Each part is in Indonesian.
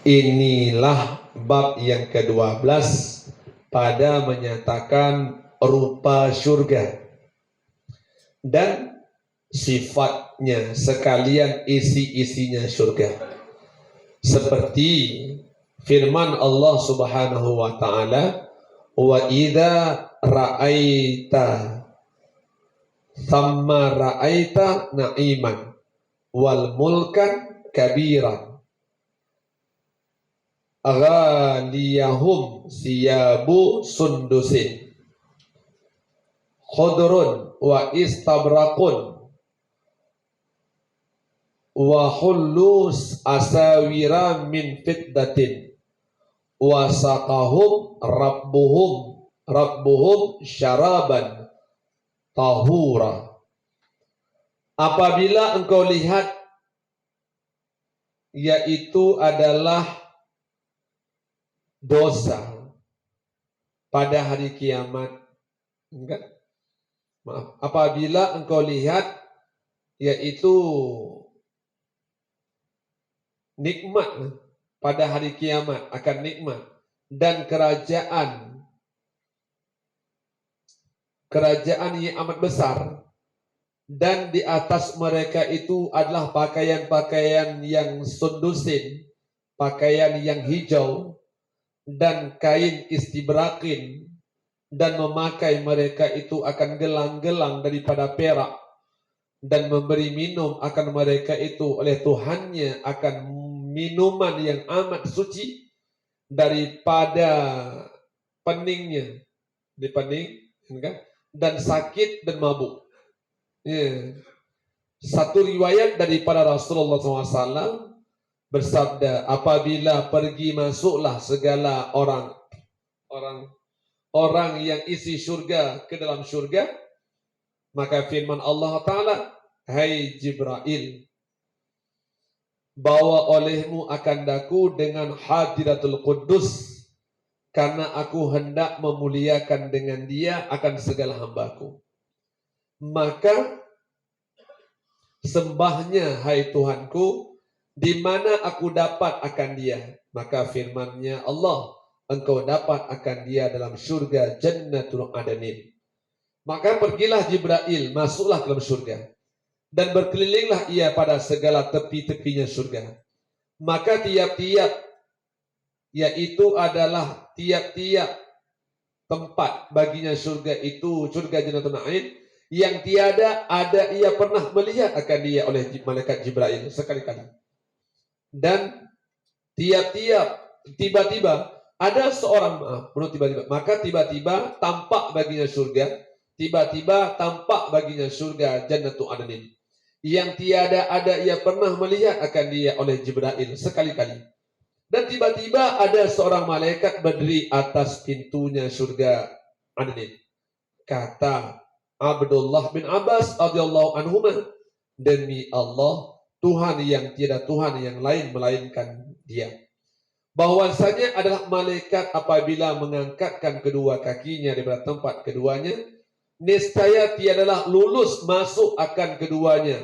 Inilah bab yang ke-12 pada menyatakan rupa surga dan sifatnya sekalian isi-isinya surga. Seperti firman Allah Subhanahu wa taala, wa idza ra'aita thamma ra'aita na'iman wal mulkan kabiran ghaliyahum siyabu sundusin khudrun wa istabrakun wa hullus asawira min fiddatin wa saqahum rabbuhum syaraban tahura. Apabila engkau lihat, yaitu adalah dosa pada hari kiamat, apabila engkau lihat, yaitu nikmat pada hari kiamat, akan nikmat dan kerajaan yang amat besar, dan di atas mereka itu adalah pakaian-pakaian yang sundusin, pakaian yang hijau, dan kain istibrakin, dan memakai mereka itu akan gelang-gelang daripada perak, dan memberi minum akan mereka itu oleh Tuhannya akan minuman yang amat suci daripada peningnya, di pening, dan sakit dan mabuk. Satu riwayat daripada Rasulullah SAW bersabda, apabila pergi masuklah segala orang yang isi surga ke dalam surga, maka firman Allah Ta'ala, hai Jibril, bawa olehmu akan daku dengan hadiratul Quddus, karena aku hendak memuliakan dengan dia akan segala hambaku. Maka sembahnya, hai Tuhanku, di mana aku dapat akan dia? Maka firman-Nya Allah, engkau dapat akan dia dalam surga Jannatul Adanin. Maka pergilah Jibril, masuklah ke dalam surga, dan berkelilinglah ia pada segala tepi-tepinya surga. Maka tiap-tiap, yaitu adalah tiap-tiap tempat baginya surga itu, surga Jannatul Adanin, yang tiada ada ia pernah melihat akan dia oleh malaikat Jibril sekali-kali. Dan tiap-tiap tiba-tiba ada seorang, maka tiba-tiba tampak baginya surga, tiba-tiba tampak baginya surga Jannatul Adanin, yang tiada ada ia pernah melihat akan dia oleh Jibril sekali-kali. Dan tiba-tiba ada seorang malaikat berdiri atas pintunya surga Adanin. Kata Abdullah bin Abbas radhiyallahu anhuma, demi Allah, Tuhan yang tiada Tuhan yang lain melainkan dia, bahwasanya adalah malaikat apabila mengangkatkan kedua kakinya daripada tempat keduanya, niscaya tiadalah lulus masuk akan keduanya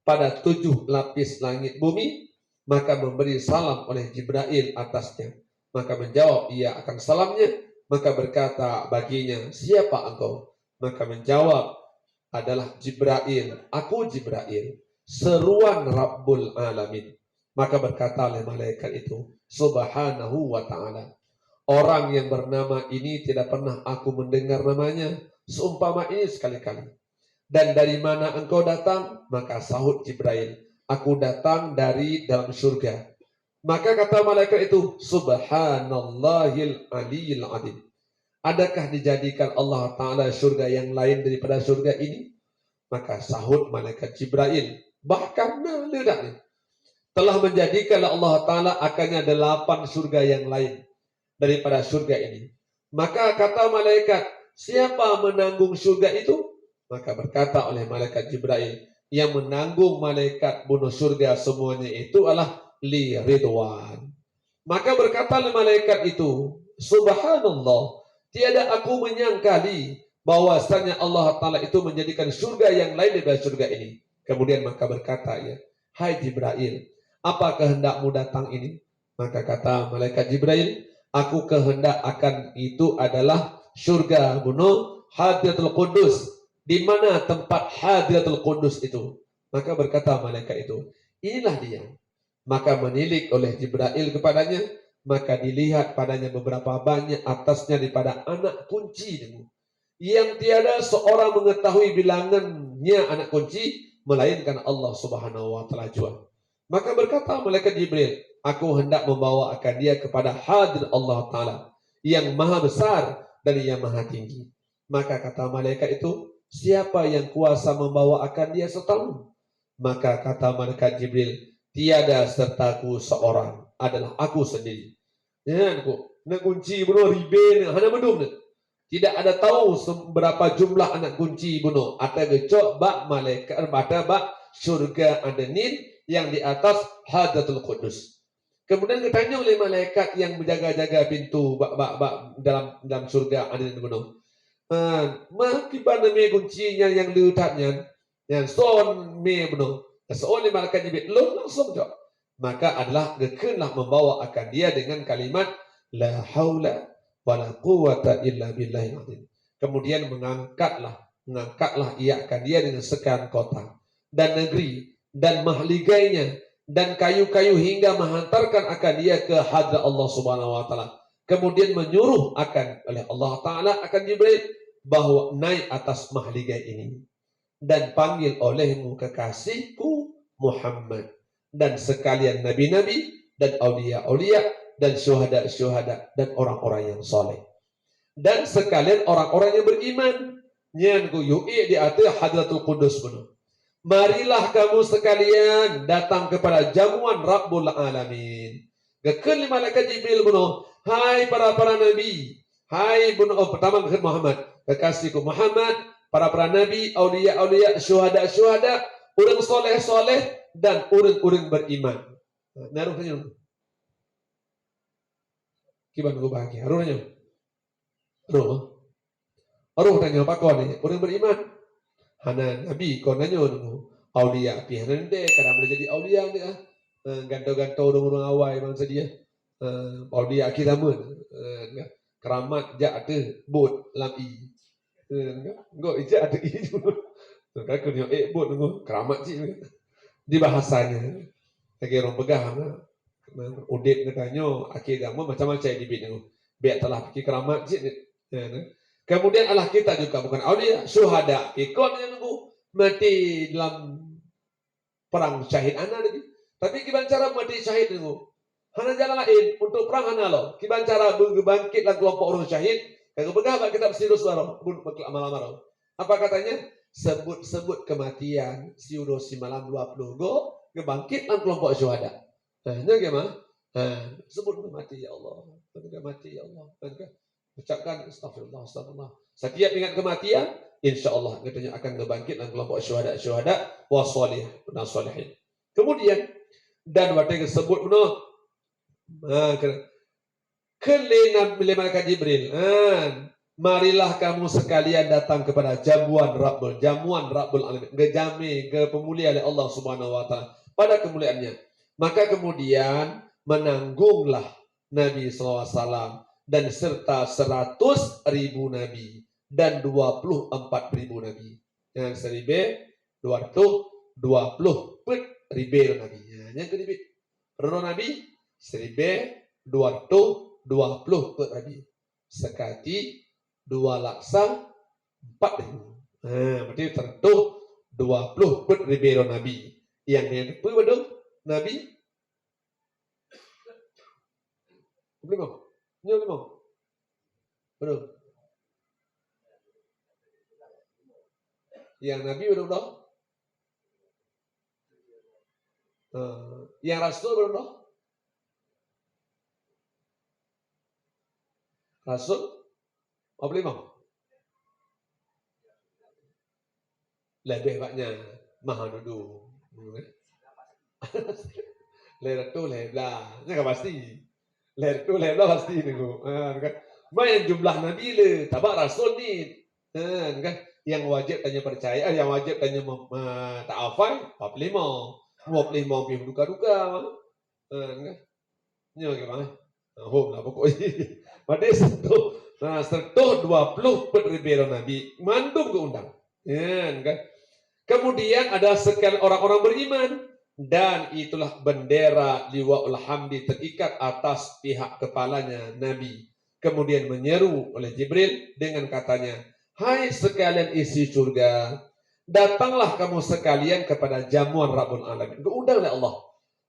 pada 7 lapis langit bumi, maka memberi salam oleh Jibril atasnya. Maka menjawab ia akan salamnya, maka berkata baginya, siapa engkau? Maka menjawab, adalah Jibril, aku Jibril, seruan Rabbul Alamin. Maka berkata oleh malaikat itu, Subhanahu wa ta'ala, orang yang bernama ini tidak pernah aku mendengar namanya seumpama ini sekali-kali. Dan dari mana engkau datang? Maka sahut Jibril, aku datang dari dalam surga. Maka kata malaikat itu, Subhanallahil aliyil adil, adakah dijadikan Allah Ta'ala surga yang lain daripada surga ini? Maka sahut malaikat Jibril, bahkan ledaknya, telah menjadikan Allah Ta'ala akannya 8 surga yang lain daripada surga ini. Maka kata malaikat, siapa menanggung surga itu? Maka berkata oleh malaikat Jibril, yang menanggung malaikat bunuh surga semuanya itu adalah li ridwan. Maka berkata oleh malaikat itu, Subhanallah, tiada aku menyangkali bahwasanya Allah Ta'ala itu menjadikan surga yang lain daripada surga ini. Kemudian maka berkata ya, hai Jibril, apa kehendakmu datang ini? Maka kata malaikat Jibril, aku kehendak akan itu adalah syurga bunuh Hadratul Qudus. Di mana tempat Hadratul Qudus itu? Maka berkata malaikat itu, inilah dia. Maka menilik oleh Jibril kepadanya, maka dilihat padanya beberapa banyak atasnya daripada anak kunci yang tiada seorang mengetahui bilangannya anak kunci melainkan Allah Subhanahu wa taala jua. Maka berkata malaikat Jibril, aku hendak membawa akan dia kepada hadir Allah taala yang maha besar dan yang maha tinggi. Maka kata malaikat itu, siapa yang kuasa membawa akan dia setahun? Maka kata malaikat Jibril, tiada sertaku seorang, adalah aku sendiri. Ya, nak kunci bunuh ribe hana bedum. Tidak ada tahu berapa jumlah anak kunci bunuh. Ada gecok bak malaikat ada bak syurga adenin yang di atas Hadratul Qudus. Kemudian ditanya oleh malaikat yang menjaga-jaga pintu bak dalam surga adenin bunuh. Makiban me kuncinya yang letaknya yang son me bunuh. Seorang malaikat Jibril langsung jawab. Maka adalah gekenlah membawa akan dia dengan kalimat la haula wala quwata illa billahi azim. Kemudian mengangkatlah ia akan dia dengan sekian kota dan negeri dan mahligainya dan kayu-kayu hingga menghantarkan akan dia ke hadrat Allah Subhanahu wa taala. Kemudian menyuruh akan oleh Allah taala akan Jibril bahwa naik atas mahligai ini dan panggil olehmu kekasihku Muhammad dan sekalian nabi-nabi dan aulia-aulia dan syuhada-syuhada dan orang-orang yang soleh dan sekalian orang-orang yang beriman yang yui di atas Hadratul Qudus penuh. Marilah kamu sekalian datang kepada jamuan Rabbul Alamin. Gekun malaikat Jibril bunuh, hai para nabi, hai bunuh pertama Muhammad, kekasihku Muhammad, para nabi, aulia-aulia, syuhada-syuhada, orang soleh-soleh dan orang-orang beriman. Naruh tanya. Kiban gue bahagia. Aruh nanya. Aruh tanya apa kau ni? Orang beriman. Hana Nabi kau nanya nunggu. Aulia api hanan deh. Kadang boleh jadi aulia ni ah. Gantau-gantau orang awal bangsa dia. Aulia kita mun. Keramat jak ada bot lampi. Enggak ijak ada itu. Kalau kau ni bot nunggu keramat sih. Di bahasanya. Lagi orang pegang. Udip katanya akhir agama macam-macam di bidang biar telah pergi keramat je. Kemudian Allah kita juga bukan aulia syuhada ikut yang nunggu mati dalam perang syahid anak lagi. Tapi kiban cara mati syahid nunggu hana jalan lain untuk perang hana lo. Kiban cara bangkit dalam kelompok orang syahid kagak begah kita bersirus baru malam-malam. Apa katanya? Sebut kematian siudo si malam 20 go kebangkit dalam kelompok syuhada. Nah, gimana? Sebut mati ya Allah. Ketika mati ya Allah. Ucapkan astagfirullah. Setiap ingat kematian, insya Allah katanya akan ngebangkit dan kelompok syuhada wasolih dan solehin. Kemudian dan waktu yang disebut benar, kelena malaikat Jibril. Marilah kamu sekalian datang kepada jamuan Rabbul Alamin. Gejami ke pemulia oleh Allah Subhanahu wa taala pada kemuliaannya. Maka kemudian menanggunglah Nabi SAW dan serta 100.000 Nabi dan 24.000 Nabi. Yang 1.220 ribu Nabi. Yang kedua, Rono Nabi 1.220 Nabi. Sekati 2 laksa 4.000. Berarti tentu 20 ribu Nabi. Yang kedua betul Nabi belum. Yang Nabi belum dah. Yang Rasul belum dah. Rasul apa belum? Lebih banyak maha nudu. Leher tu leblah, ni kan pasti. Leher tu leblah pasti ni ko. Kan. Main jumlah nabi le, tabak rasul ni. Kan. Yang wajib tanya percaya, yang wajib tanya ta'afai, 45. 25 pergi duka-duka. Kan. Nya gimana? Home lah pokoknya. Pada sertuh 20 penerbit Nabi. Mandum ke undang. Ya, kan? Kemudian ada sekian orang-orang beriman. Dan itulah bendera liwa'ul hamdi terikat atas pihak kepalanya Nabi. Kemudian menyeru oleh Jibril dengan katanya, hai sekalian isi surga, datanglah kamu sekalian kepada jamuan Rabbul Alamin. Diundang oleh Allah.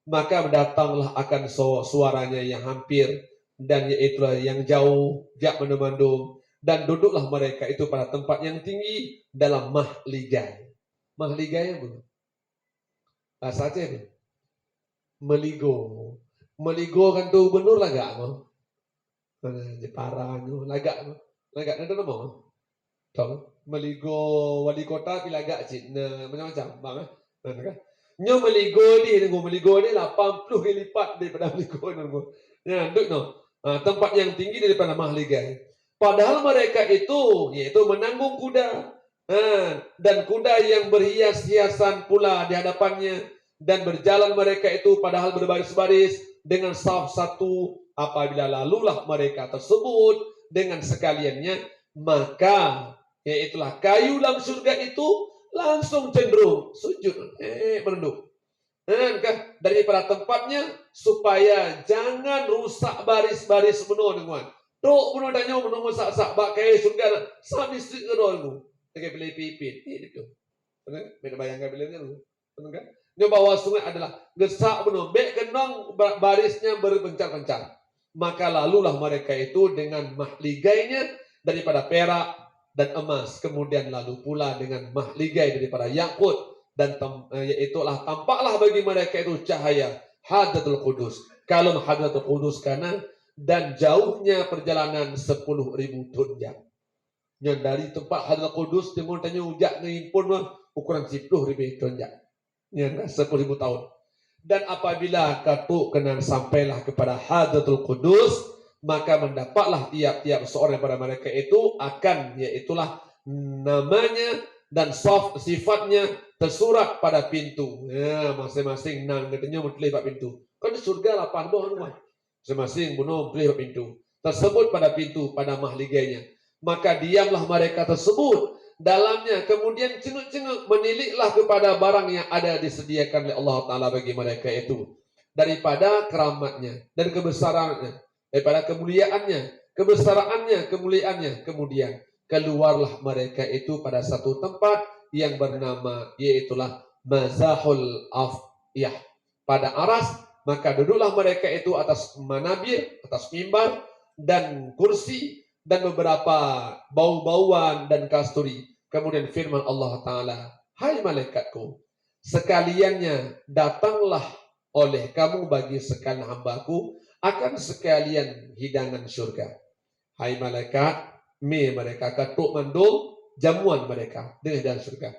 Maka datanglah akan suaranya yang hampir dan yaitu yang jauh, jak mendung-mendung, dan duduklah mereka itu pada tempat yang tinggi dalam mahligai. Mahligai apa? Bahasa Aceh itu. Meligo. Meligo kan tuh bener lah gak mau. Jepara tu lagak ada nama. Tahu? Meligo wali kota pi lagak cik macam-macam bang kan. Nyo meligo ni 80 kali lipat daripada meligo nunggu. Ya, duk no. Tempat yang tinggi daripada mahligai. Padahal mereka itu yaitu menanggung kuda. Dan kuda yang berhias-hiasan pula di hadapannya, dan berjalan mereka itu padahal berbaris-baris dengan saf satu. Apabila lalulah mereka tersebut dengan sekaliannya, maka yaitulah kayu dalam surga itu langsung cenderung sujud, menunduk. Daripada tempatnya supaya jangan rusak baris-baris penuh dengan. Dok penuh danyo menunggu sak-sak bak kayu surga sami sik kedol. Pakai beli pipit itu. Beda bayangkan belinya lu. Kan? Dia bawa sungai adalah gesak penuh, bek kenong barisnya berpencar-pencar. Maka lalulah mereka itu dengan mahligainya daripada perak dan emas, kemudian lalu pula dengan mahligai daripada yakut, dan yaitulah tampaklah bagi mereka itu cahaya Hadratul Qudus. Kalau Hadratul Qudus karena dan jauhnya perjalanan 10.000 tunjang. Yang dari tempat Hadratul Qudus timur tanya ujak ngimpun ukuran 10.000 tunjang. Yang 10.000 tahun. Dan apabila katuk kenan sampailah kepada Hadratul Qudus, maka mendapatlah tiap-tiap seorang daripada mereka itu akan yaitulah namanya dan sifatnya tersurat pada pintu. Ya, masing-masing nang katanya mentelih pada pintu. Kan di surga 8 buah. Masing-masing bunuh mentelih pada pintu. Tersebut pada pintu pada mahligainya. Maka diamlah mereka tersebut dalamnya, kemudian cenguk-cenguk meniliklah kepada barang yang ada disediakan oleh Allah Ta'ala bagi mereka itu, daripada keramatnya dan kebesarannya, daripada kemuliaannya, kebesarannya, kemuliaannya. Kemudian keluarlah mereka itu pada satu tempat yang bernama yaitulah Mazahul Afiyah pada aras. Maka duduklah mereka itu atas manabir, atas mimbar dan kursi dan beberapa bau-bauan dan kasturi. Kemudian firman Allah Ta'ala, hai malaikatku, sekaliannya datanglah oleh kamu bagi sekalian hambaku akan sekalian hidangan surga. Hai malaikat, mereka katuk mandul jamuan mereka dengan hidangan surga.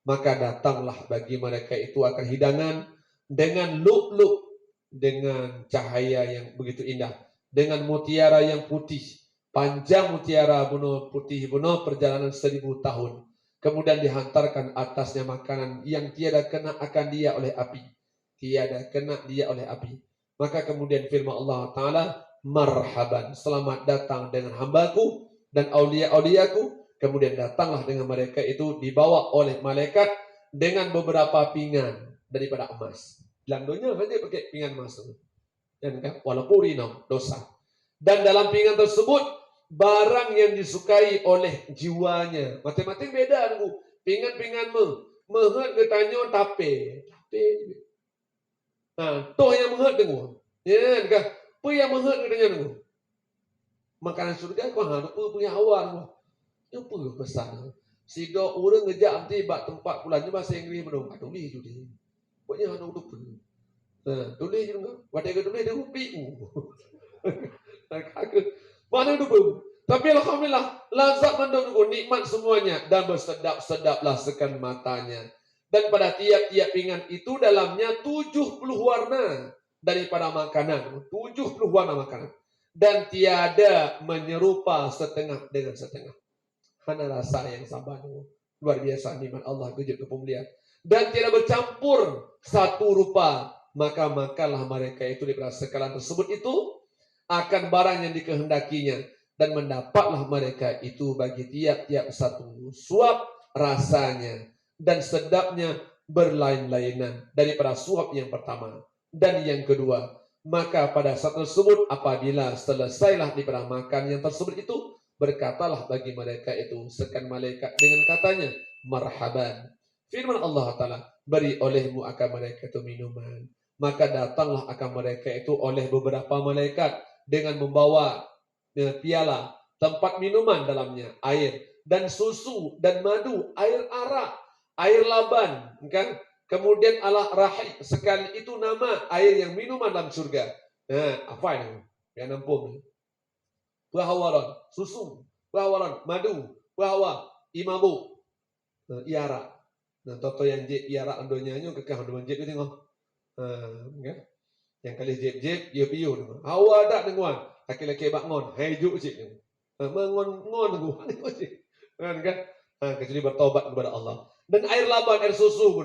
Maka datanglah bagi mereka itu akan hidangan dengan lu'lu', dengan cahaya yang begitu indah, dengan mutiara yang putih. Panjang mutiara bunuh putih bunuh perjalanan 1000 tahun. Kemudian dihantarkan atasnya makanan yang tiada kena akan dia oleh api. Tiada kena dia oleh api. Maka kemudian firman Allah Ta'ala, marhaban, selamat datang dengan hambaku dan aulia-auliaku. Kemudian datanglah dengan mereka itu dibawa oleh malaikat dengan beberapa pinggan daripada emas. Landonya saja pakai pinggan emas. Dan walaupun rinam dosa. Dan dalam pinggan tersebut barang yang disukai oleh jiwanya. Macam-macam beda tu. Pingan-pingan mehet ketanyo tape. Toh yang mehet dengu. Ya, dekat. Apa yang mehet ketanyo dengu? Makanan surga kau hang apa punya awal. Apa pesan? Sido orang ngejak nanti bak tempat pulannya bahasa Inggeris menung. Tulis tu dia. Pokoknya hang tu pun. Tulis juga. Wadai ke tulis dia upi. Mana dulu? Tapi alhamdulillah lazat mendukung nikmat semuanya dan bersedap-sedaplah sekan matanya. Dan pada tiap-tiap pinggan itu dalamnya 70 warna daripada makanan. 70 warna makanan. Dan tiada menyerupa setengah dengan setengah. Karena rasa yang sabar. Luar biasa nikmat Allah kejut kepemuliaan. Dan tiada bercampur satu rupa maka makanlah mereka itu daripada sekalan tersebut itu akan barang yang dikehendakinya, dan mendapatlah mereka itu bagi tiap-tiap satu suap rasanya dan sedapnya berlain-lainan daripada suap yang pertama dan yang kedua. Maka pada saat tersebut apabila selesailah daripada makan yang tersebut itu, berkatalah bagi mereka itu sekan malaikat dengan katanya, marhaban. Firman Allah Ta'ala, beri olehmu akan mereka itu minuman. Maka datanglah akan mereka itu oleh beberapa malaikat dengan membawa piala, tempat minuman dalamnya, air dan susu dan madu, air arak, air laban, kan? Kemudian Allah rahim, sekali itu nama air yang minuman dalam surga. Nah, apa ini? Yang nampung. Bahawaran, susu, bahawaran, madu, bahawa, imabu, iara. Nah, toto yang jep iara andonya nyo kekah andonya jep itu tengok. Kan? Yang kali jep-jep, dia piu. Awak tak denguan. Laki-laki bak ngon. Hejuk cik. Mengon-ngon denguan. Kan? Kecuali bertobat kepada Allah. Dan air laban, air susu.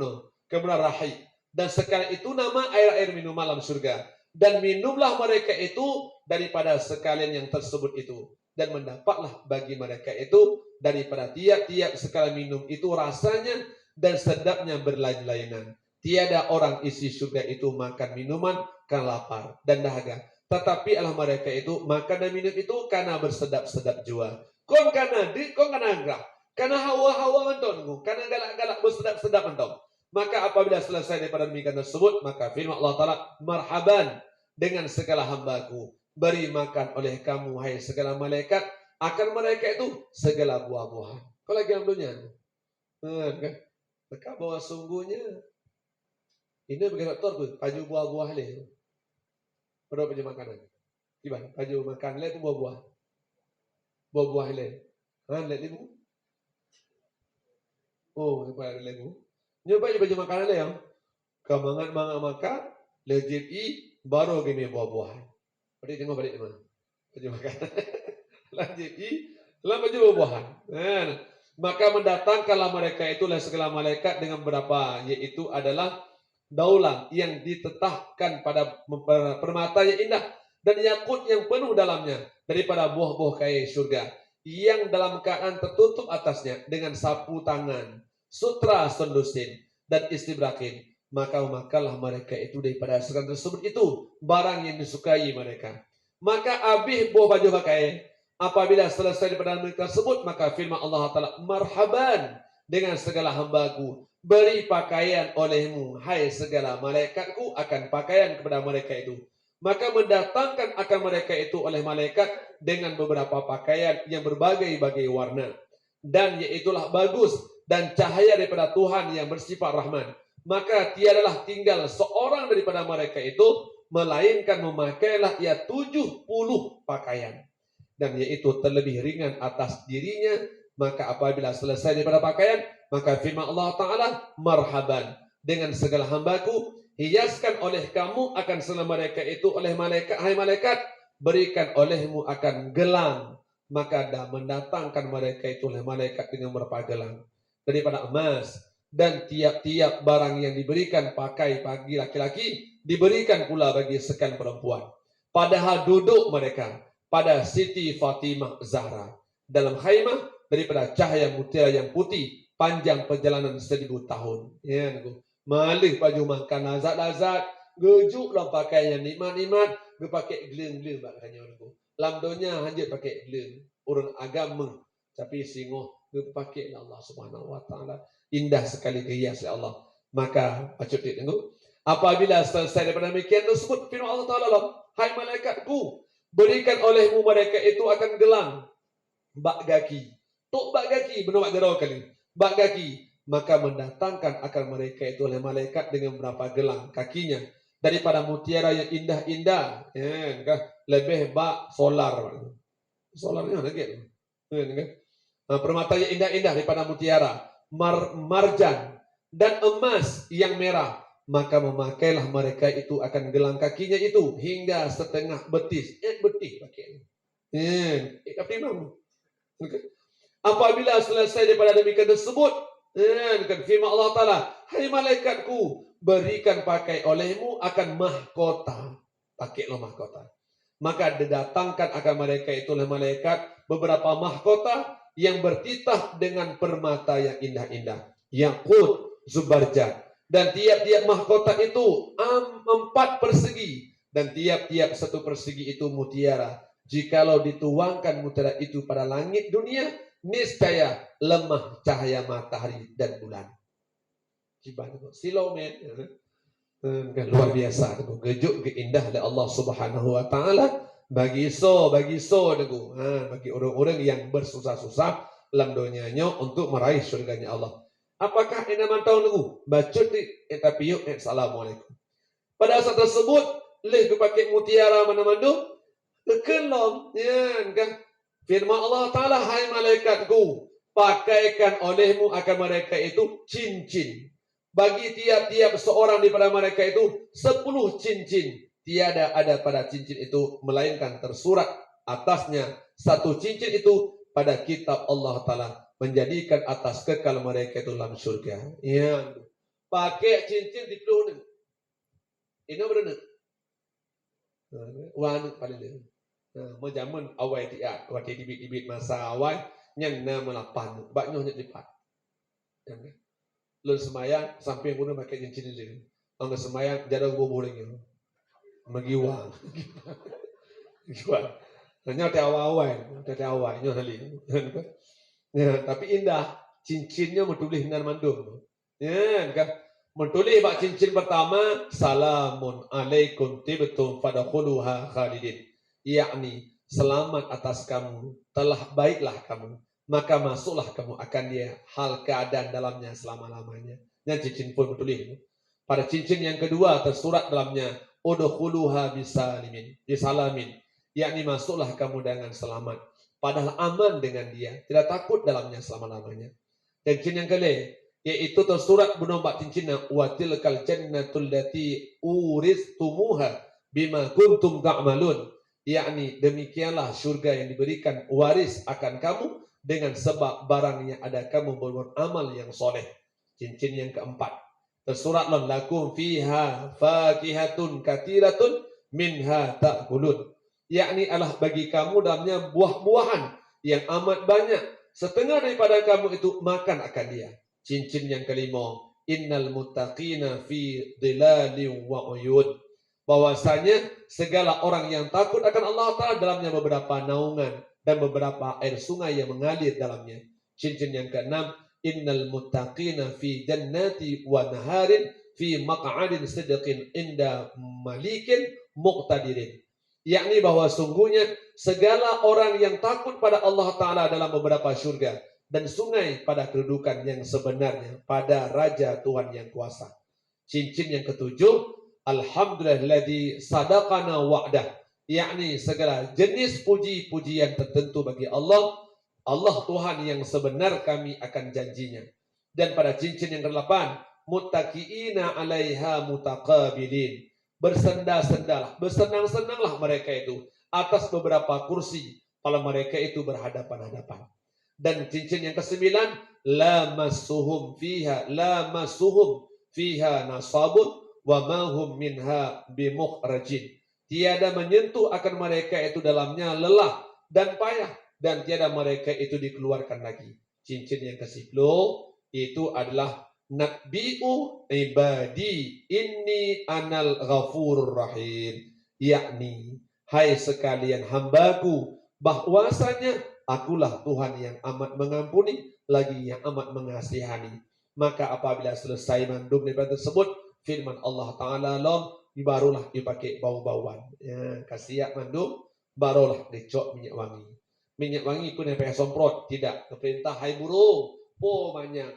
Kemudian rahim. Dan sekali itu nama air-air minum dalam surga. Dan minumlah mereka itu daripada sekalian yang tersebut itu. Dan mendapatlah bagi mereka itu daripada tiap-tiap sekali minum itu rasanya dan sedapnya berlain-lainan. Tiada orang isi surga itu makan minuman karena lapar dan dahaga. Tetapi Allah mereka itu makan dan minum itu karena bersedap-sedap jua. Kon karena gerah. Karena hawa-hawa mentonmu. Karena galak-galak bersedap-sedap menton. Maka apabila selesai daripada demikian tersebut, maka firman Allah Ta'ala, marhaban dengan segala hambaku. Beri makan oleh kamu, hai segala malaikat, akan mereka itu segala buah-buahan. Kau lagi yang dunia. Kan? Maka bahwa sungguhnya ini begitu tuh, paju buah-buah le. Berapa paju makanan? Gimana? Paju makan le itu buah-buah. Buah-buah le. Le ibu. Oh, apa le ibu? Nyoba baju makanan le yang kemangan makan lejit baru gini buah-buahan. Balik tengok balik mana? Baju makan. Lanjut lah baju buah-buahan. Maka mendatangkanlah mereka itulah segala malaikat dengan berapa, yaitu adalah daulah yang ditetapkan pada permata yang indah dan yakut yang penuh dalamnya daripada buah-buah kaya surga yang dalam keadaan tertutup atasnya dengan sapu tangan, sutra sendusin dan istibrakin. Maka makanlah mereka itu daripada segala tersebut itu barang yang disukai mereka. Maka habis buah baju pakai. Apabila selesai daripada mereka tersebut, maka firman Allah Ta'ala, marhaban dengan segala hambaku. Beri pakaian olehmu, hai segala malaikatku akan pakaian kepada mereka itu. Maka mendatangkan akan mereka itu oleh malaikat dengan beberapa pakaian yang berbagai-bagai warna. Dan yaitulah bagus dan cahaya daripada Tuhan yang bersifat rahman. Maka tiadalah tinggal seorang daripada mereka itu melainkan memakailah ia 70 pakaian. Dan yaitu terlebih ringan atas dirinya. Maka apabila selesai daripada pakaian, maka firman Allah Ta'ala, marhaban dengan segala hambaku, hiaskan oleh kamu akan segala mereka itu oleh malaikat, hai malaikat, berikan olehmu akan gelang. Maka dah mendatangkan mereka itu oleh malaikat dengan beberapa gelang daripada emas. Dan tiap-tiap barang yang diberikan pakai bagi laki-laki, diberikan pula bagi sekian perempuan. Padahal duduk mereka pada Siti Fatimah Zahra dalam khaimah daripada cahaya mutiara yang putih, panjang perjalanan 1000 tahun. Ya, malih baju makan lazat-lazat, gejuk lah pakaian nikmat-nikmat, dia pakai geleng-geleng bakanya orang. Lamdonya hanya pakai geleng. Orang agama, tapi singoh dia pakai Allah Subhanahu Wa Taala. Indah sekali kehias oleh Allah. Maka acut tengok. Apabila selesai daripada demikian tersebut, firman Allah Taala, hai malaikatku, berikan olehmu mereka itu akan gelang bak gaki. Tok bak gaki, benar bak gerau kali. Bak gaki. Maka mendatangkan akan mereka itu oleh malaikat dengan berapa gelang kakinya daripada mutiara yang indah-indah. Lebih bak solar. Solarnya lagi. Permata yang indah-indah daripada mutiara, marjan dan emas yang merah. Maka memakailah mereka itu akan gelang kakinya itu hingga setengah betis. Betis pakai. Apabila selesai daripada demikian tersebut, firman Allah Ta'ala, hai malaikatku, berikan pakai olehmu akan mahkota. Pakailah mahkota. Maka didatangkan akan mereka itu oleh malaikat beberapa mahkota yang bertitah dengan permata yang indah-indah, yakut, zubarjat, dan tiap-tiap mahkota itu 4 persegi, dan tiap-tiap satu persegi itu mutiara. Jikalau dituangkan mutiara itu pada langit dunia, niscaya lemah cahaya matahari dan bulan. Silau men. Kan luar biasa tu, gejuk ke indah oleh Allah Subhanahu wa taala bagi deku. Bagi orang-orang yang bersusah-susah dalam dunianya untuk meraih syurganya Allah. Apakah ina mantau deku? Bacut di eta piuk assalamualaikum. Pada saat tersebut leh dipakai mutiara mana-mana kekelom ya kan. Firman Allah taala, hai malaikatku, pakaikan olehmu akan mereka itu cincin. Bagi tiap-tiap seorang daripada mereka itu 10 cincin. Tiada ada pada cincin itu melainkan tersurat atasnya satu cincin itu pada kitab Allah Ta'ala, menjadikan atas kekal mereka itu dalam surga. Ya, pakai cincin di peluh. Ini benar. Wan paling dia. Menjamun awal tiap, waktu dibit-dibit masa awal yang nama lapan, baknya cepat. Lalu semayang sampai guna pakai cincin ini. Angga semayang jadah bobo lagi. Magiwang. Magiwang. Hanya awal-awal, nyo hali. Ya, tapi indah. Cincinnya menulis dengan mandum. Ya, kan? Menulis bak cincin pertama, salamun alaikum tibtum fadkhuluha khalidin. Yakni selamat atas kamu, telah baiklah kamu, maka masuklah kamu akan dia hal keadaan dalamnya selama-lamanya. Yang cincin pun bertulis. Pada cincin yang kedua tersurat dalamnya udkhuluha bisalamin, yakni masuklah kamu dengan selamat, padahal aman dengan dia, tidak takut dalamnya selama-lamanya. Cincin yang kelima yaitu tersurat benombak cincinnya wa tilkal jannatul lati uristumuha bima kuntum ta'malun, yakni demikianlah surga yang diberikan waris akan kamu dengan sebab barang yang ada kamu berbuat amal yang soleh. Cincin yang keempat tersurat lakum fiha fakihatun katiratun minha ta'kulun, yakni adalah bagi kamu dalamnya buah-buahan yang amat banyak, setengah daripada kamu itu makan akan dia. Cincin yang kelima, innal muttaqina fi dhilalin wa uyun, bahwasanya segala orang yang takut akan Allah Ta'ala dalamnya beberapa naungan dan beberapa air sungai yang mengalir dalamnya. Cincin yang keenam, innal muttaqina fi jannati wa naharin fi maq'adin sidqin inda malikin muqtadirin, yakni bahwa sungguhnya segala orang yang takut pada Allah Ta'ala dalam beberapa syurga dan sungai pada kedudukan yang sebenarnya pada Raja Tuhan yang kuasa. Cincin yang ketujuh, alhamdulillahilladzi sadaqana wa'dah, yakni segala jenis puji-pujian tertentu bagi Allah Tuhan yang sebenar kami akan janjinya. Dan pada cincin yang ke-8, muttaqiina 'alaiha mutaqabilin, bersendah-sendahlah, bersenang-senanglah mereka itu atas beberapa kursi kalau mereka itu berhadapan-hadapan. Dan cincin yang ke-9, la masuhum fiha nasabun wa ma hum minha bimukhrajin, tiada menyentuh akan mereka itu dalamnya lelah dan payah, dan tiada mereka itu dikeluarkan lagi. Cincin yang ke-10 itu adalah nabi'u ibadi inni anal ghafurur rahim, yakni hai sekalian hambaku, bahwasanya akulah Tuhan yang amat mengampuni lagi yang amat mengasihani. Maka apabila selesai mandum daripada tersebut, firman Allah Ta'ala barulah dipakai bau-bauan. Ya, kasiak mandum, barulah dicok minyak wangi. Minyak wangi pun yang pakai semprot, tidak. Keperintah hai burung, po banyak.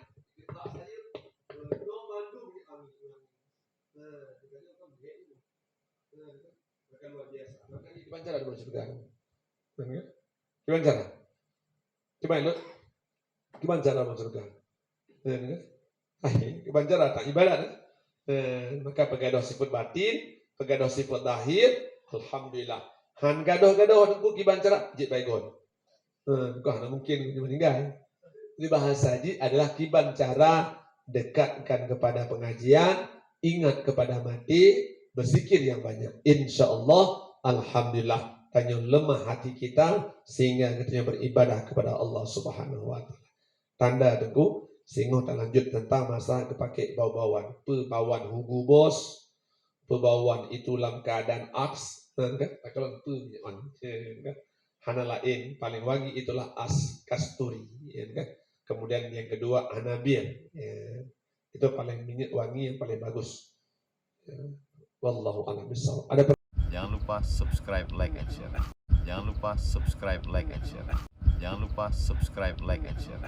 Luar biasa. Maka ini dipancar ada surga. Gimana cara? Gimana cara masuk surga? Gimana cara tak ibadat? Maka pegadoh sifat batin, pegadoh sifat lahir, alhamdulillah. Han gadoh-gadoh itu gimana cara? Jit baygon. Kok mungkin meninggal. Ini bahasa haji adalah gimana cara dekatkan kepada pengajian, ingat kepada mati, berzikir yang banyak. Insya Allah, alhamdulillah, tanya lemah hati kita sehingga kita beribadah kepada Allah Subhanahu Wa Taala. Tanda tengku, sehingga tak lanjut tentang masa dipakai bau-bauan, perbauan hugu bos, perbauan itu dalam keadaan aks, kan? Kalau itu on, kan? Hana lain paling wangi itulah as kasturi, ya kan? Kemudian yang kedua anabil, ya. Itu paling minyak wangi yang paling bagus. Ya. Wallahu a'lam bishawab. Jangan lupa subscribe, like, and share. Jangan lupa subscribe, like, and share. Jangan lupa subscribe, like, and share.